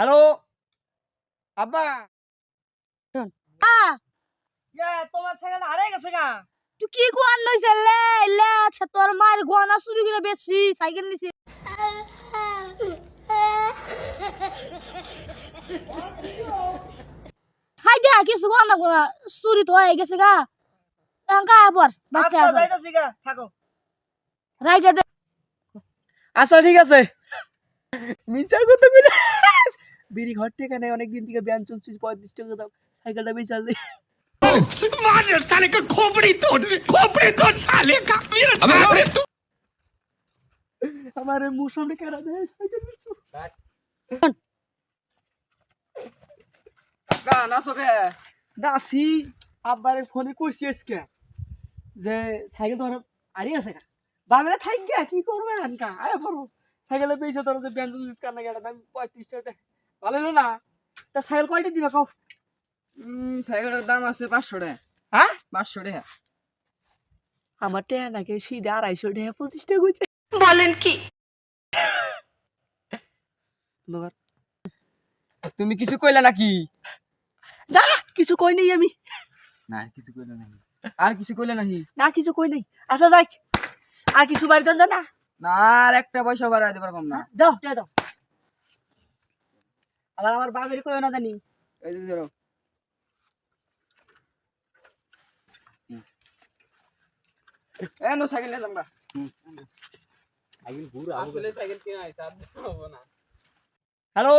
Hello আব্বা তোমার cycle হারিয়ে গেছে গা। তুই কি কোয়ান লইছে লে লে আচ্ছা তোর মায়ের গহনা চুরি করে বেশি সাইকেল নিছে হাই দে কিছু গহনা গহনা চুরি তো হয়ে গেছে গা টাকা পর বাচ্চা আচ্ছা যাইতাছি গা, থাকো। রাইডার আচ্ছা ঠিক আছে। মিছা কথা কইলে বিড়ি ঘর থেকে নেই, অনেকদিন থেকে ব্যান চলছে, 35 টাকা দাম, সাইকেলটা বেচা দে। मार साले का खोपड़ी तोड़ साले का मेरा तू আমার মুসলমান কেন দেয় সাইকেল বেচো। গান আসো কে নাসি আব্বারে ফোনে কইছি আজকে যে সাইকেল তো হারিয়ে গেছে গা। বাবারে থাক গিয়া কি করবে আনকা আয় পড়ো সাইকেলে বেচে তোর যে ব্যান চলছে কার না গেটা দাম 35 টাকা। ভালো হলো না? তা সাইকেল কয়টা দিবা কও? সাইকেলের দাম আছে 500 টাকা। হ্যাঁ 500 টাকা আমার টেয়া নাকি সিধা 250 টাকা 25 টাকা কইছে। বলেন কি লোকার তুমি কিছু কইলা নাকি? না কিছু কই নাই আমি। না কিছু কইলা নাকি? আর কিছু কইলা নাকি? না কিছু কই নাই। আচ্ছা যাই আর কিছু বাড়ি দেন না। না আর একটা পয়সা বাড়াই দিতে পারবো না। দাও টেয়া দাও। আবার আমার বাবারে কইও না জানি। এই যে ধরো এ নো সাইকেল নিয়ে যাবা। সাইকেল ঘুরা আসলে সাইকেল কিনা আইতা হবে না। হ্যালো